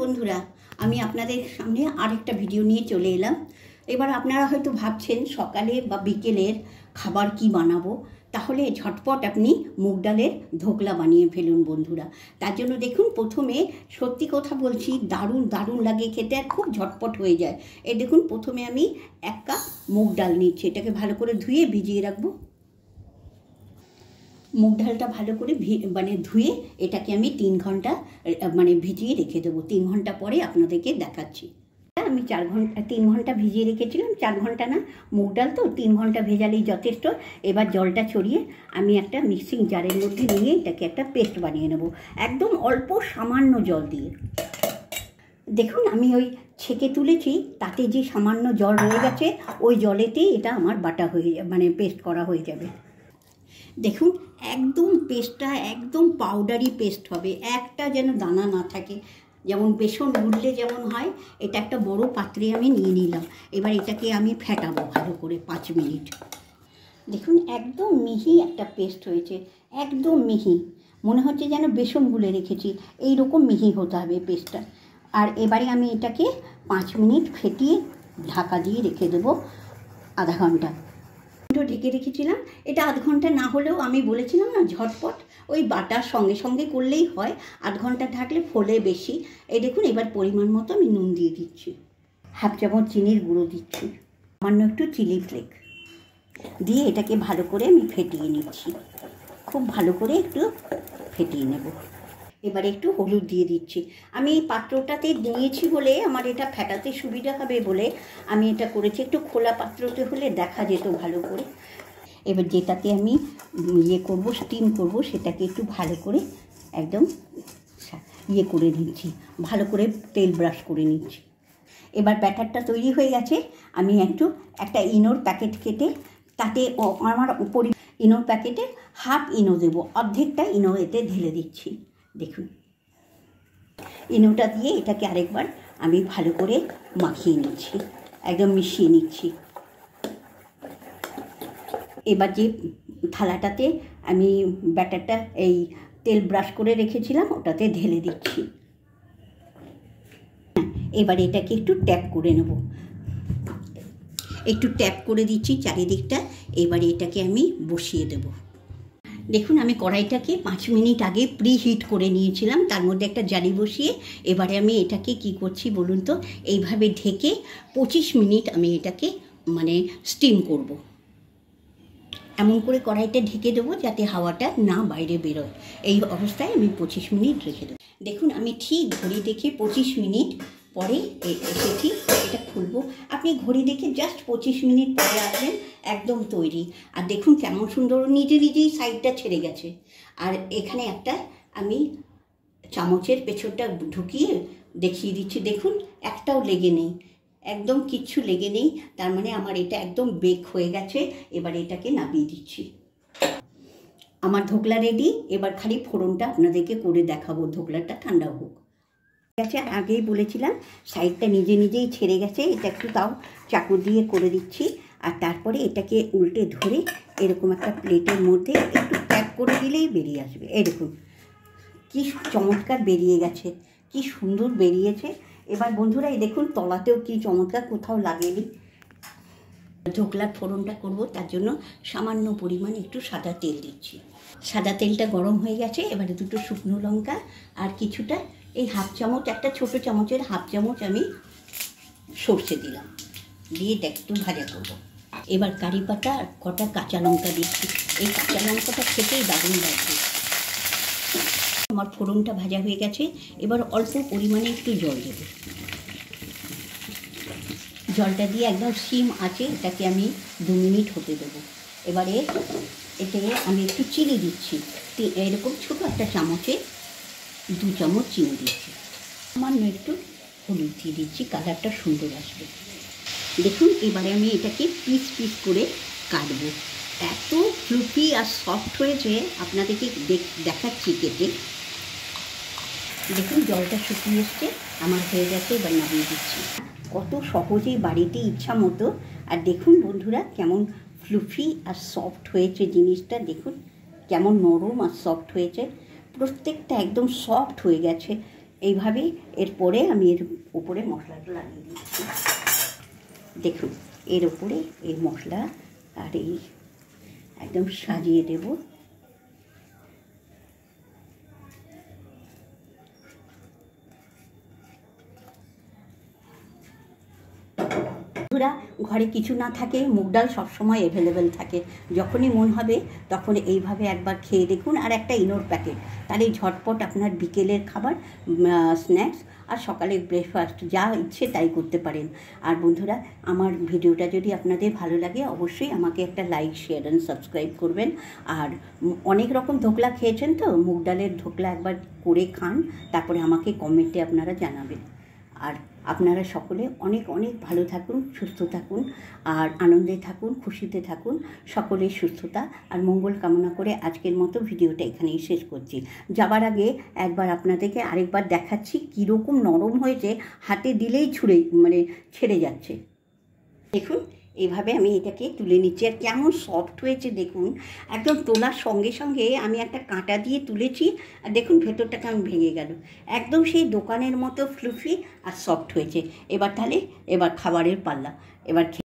বন্ধুরা, আমি আপনাদের সামনে আরেকটা ভিডিও নিয়ে চলে এলাম। এবার আপনারা হয়তো ভাবছেন সকালে বা বিকেলের খাবার কি বানাবো, তাহলে ঝটপট আপনি মুগ ডালের ধোকলা বানিয়ে ফেলুন বন্ধুরা। তার জন্য দেখুন, প্রথমে সত্যি কথা বলছি, দারুণ দারুণ লাগে খেতে আর খুব ঝটপট হয়ে যায়। এই দেখুন, প্রথমে আমি 1 কাপ মুগ ডাল নিচ্ছি। এটাকে ভালো করে ধুয়ে ভিজিয়ে রাখবো। মুগ ডালটা ভালো করে ধুয়ে এটাকে আমি 3 ঘন্টা ভিজিয়ে রেখে দেবো। 3 ঘন্টা পরে আপনাদেরকে দেখাচ্ছি। আমি 3 ঘন্টা ভিজিয়ে রেখেছিলাম। 4 ঘন্টা না, মুগ ডাল তো 3 ঘন্টা ভেজালেই যথেষ্ট। এবার জলটা ছড়িয়ে আমি একটা মিক্সিং জারের মধ্যে নিয়ে এটাকে একটা পেস্ট বানিয়ে নেব, একদম অল্প সামান্য জল দিয়ে। দেখুন, আমি ওই ছেঁকে তুলেছি, তাতে যে সামান্য জল রয়ে গেছে ওই জলেতেই এটা আমার বাটা হয়ে পেস্ট করা হয়ে যাবে। দেখুন, একদম পেস্টটা একদম পাউডারি পেস্ট হবে, একটা যেন দানা না থাকে। যেমন বেসন গুললে যেমন হয়, এটা একটা বড় পাত্রে আমি নিয়ে নিলাম। এবার এটাকে আমি ফেটাবো ভালো করে 5 মিনিট। দেখুন, একদম মিহি একটা পেস্ট হয়েছে, একদম মিহি, মনে হচ্ছে যেন বেসন গুলে রেখেছি। এই রকম মিহি হতে হবে পেস্টটা। আর এবারে আমি এটাকে 5 মিনিট ফেটিয়ে ঢাকা দিয়ে রেখে দেবো আধা ঘন্টা। ঢেকে রেখেছিলাম। এটা আধ ঘন্টা না হলেও, আমি বলেছিলাম না ঝটপট ওই বাটার সঙ্গে সঙ্গে করলেই হয়। আধ ঘন্টা ঢাকলে ফোলে বেশি। এই দেখুন, এবার পরিমাণ মতো আমি নুন দিয়ে দিচ্ছি, 1/2 চামচ চিনির গুঁড়ো দিচ্ছি, সামান্য একটু চিলি ফ্লেক দিয়ে এটাকে ভালো করে আমি ফেটিয়ে নিচ্ছি। খুব ভালো করে একটু ফেটিয়ে নেব। এবারে একটু হলুদ দিয়ে দিচ্ছি। আমি এই পাত্রটাতে নিয়েছি বলে আমার এটা ফেটাতে সুবিধা হবে বলে আমি এটা করেছি। একটু খোলা পাত্রতে হলে দেখা যেত ভালো করে। এবার যেটাতে আমি স্টিম করব, সেটাকে একটু ভালো করে একদম করে দিচ্ছি, ভালো করে তেল ব্রাশ করে নিচ্ছি। এবার ব্যাটারটা তৈরি হয়ে গেছে। আমি একটা ইনোর প্যাকেট কেটে, তাতে আমার ইনোর প্যাকেটে 1/2 ইনো দেবো, অর্ধেকটা ইনো এতে ঢেলে দিচ্ছি। দেখুন, ইনোটা দিয়ে এটাকে আরেকবার আমি ভালো করে মাখিয়ে নিচ্ছি, একদম মিশিয়ে নিচ্ছি। এবার যে থালাটাতে আমি ব্যাটারটা এই তেল ব্রাশ করে রেখেছিলাম ওটাতে ঢেলে দিচ্ছি। এবার এটাকে একটু ট্যাপ করে নেব, একটু ট্যাপ করে দিচ্ছি চারিদিকটা। এবারে এটাকে আমি বসিয়ে দেব। দেখুন, আমি কড়াইটাকে 5 মিনিট আগে প্রি হিট করে নিয়েছিলাম, তার মধ্যে একটা জালি বসিয়ে এবারে আমি এটাকে কি করছি বলুন তো, এইভাবে ঢেকে 25 মিনিট আমি এটাকে স্টিম করব। এমন করে কড়াইটা ঢেকে দেবো যাতে হাওয়াটা না বাইরে বেরোয়। এই অবস্থায় আমি 25 মিনিট রেখে দেবো। দেখুন, আমি ঠিক ঘড়ি দেখে 25 মিনিট পরে এসেছি। এটা খুলবো। আপনি ঘড়ি দেখে জাস্ট 25 মিনিট পরে আসবেন, একদম তৈরি। আর দেখুন কেমন সুন্দর নিজেই সাইডটা ছেড়ে গেছে। আর এখানে একটা আমি চামচের পেছনটা ঢুকিয়ে দেখিয়ে দিচ্ছি। দেখুন, একটাও লেগে নেই, একদম কিচ্ছু লেগে নেই। তার মানে আমার এটা একদম বেক হয়ে গেছে। এবার এটাকে নামিয়ে দিচ্ছি। আমার ধোকলা রেডি। এবার খালি ফোড়নটা আপনাদেরকে করে দেখাবো, ধোকলাটা ঠান্ডা হোক। গেছে, আগেই বলেছিলাম সাইডটা নিজেই ছেড়ে গেছে। এটা একটু তাও চাকু দিয়ে করে দিচ্ছি। আর তারপরে এটাকে উল্টে ধরে এরকম একটা প্লেটের মধ্যে একটু ট্যাপ করে দিলেই বেরিয়ে আসবে। এরকম কি চমৎকার বেরিয়ে গেছে, কি সুন্দর বেরিয়েছে। এবার বন্ধুরা, এই দেখুন তলাতেও কি চমৎকার, কোথাও লাগেনি। ধোকলার ফোড়নটা করব, তার জন্য সামান্য পরিমাণে একটু সাদা তেল দিচ্ছি। সাদা তেলটা গরম হয়ে গেছে। এবারে 2 শুকনো লঙ্কা আর কিছুটা এই 1/2 চামচ, একটা ছোটো চামচের 1/2 চামচ আমি সর্ষে দিলাম, দিয়ে এটা একটু ভাজা করব। এবার কারি পাতা আর কটা কাঁচা লঙ্কা দিচ্ছি। এই কাঁচা লঙ্কাটা খেতেই দারুণ লাগবে। আমার ফোড়নটা ভাজা হয়ে গেছে। এবার অল্প পরিমাণে একটু জল দেব। জলটা দিয়ে একদম সিম আছে, এটাকে আমি 2 মিনিট হতে দেবো। এবারে এতে আমি একটু চিনি দিচ্ছি। এরকম ছোটো একটা চামচে 2 চামচ চিনি দিচ্ছি। সামান্য একটু হলুদ দিয়ে দিচ্ছি, কালারটা সুন্দর আসবে। দেখুন, এবারে আমি এটাকে পিস করে কাটবো। এত ফ্লুফি আর সফট হয়েছে, আপনাদেরকে দেখাচ্ছি কেটে। দেখুন, জলটা শুকিয়ে এসছে, আমার হয়ে গেছে। এবার নামিয়ে দিচ্ছি। কত সহজেই বাড়িতে ইচ্ছা মতো। আর দেখুন বন্ধুরা, কেমন ফ্লুফি আর সফট হয়েছে জিনিসটা। দেখুন কেমন নরম আর সফট হয়েছে, প্রত্যেকটা একদম সফট হয়ে গেছে। এইভাবে এরপরে আমি এর উপরে মশলাটা লাগিয়ে দিচ্ছি। দেখুন এর উপরে এই মশলা আর এই একদম সাজিয়ে দেব। বন্ধুরা, ঘরে কিছু না থাকে, মুগ ডাল সবসময় অ্যাভেলেবেল থাকে। যখনই মন হবে তখন এইভাবে একবার খেয়ে দেখুন। আর একটা ইনোর প্যাকেট, তাহলে ঝটপট আপনার বিকেলের খাবার, স্ন্যাক্স আর সকালের ব্রেকফাস্ট যা ইচ্ছে তাই করতে পারেন। আর বন্ধুরা, আমার ভিডিওটা যদি আপনাদের ভালো লাগে অবশ্যই আমাকে একটা লাইক, শেয়ার অ্যান্ড সাবস্ক্রাইব করবেন। আর অনেক রকম ধোকলা খেয়েছেন তো, মুগ ডালের ধোকলা একবার করে খান, তারপরে আমাকে কমেন্টে আপনারা জানাবেন। আর আপনারা সকলে অনেক অনেক ভালো থাকুন, সুস্থ থাকুন, আর আনন্দে থাকুন, খুশিতে থাকুন। সকলের সুস্থতা আর মঙ্গল কামনা করে আজকের মতো ভিডিওটা এখানেই শেষ করছি। যাবার আগে একবার আপনাদেরকে আরেকবার দেখাচ্ছি কীরকম নরম হয়েছে, হাতে দিলেই ছেড়ে যাচ্ছে। দেখুন এইভাবে আমি এটাকে তুলে নিচ্ছি, আর কেমন সফট হয়েছে দেখুন। একদম তোলার সঙ্গে সঙ্গে আমি একটা কাঁটা দিয়ে তুলেছি, আর দেখুন ভেতরটা কেমন ভেঙে গেল। একদম সেই দোকানের মতো ফ্লুফি আর সফট হয়েছে। এবার খাবারের পাল্লা। এবার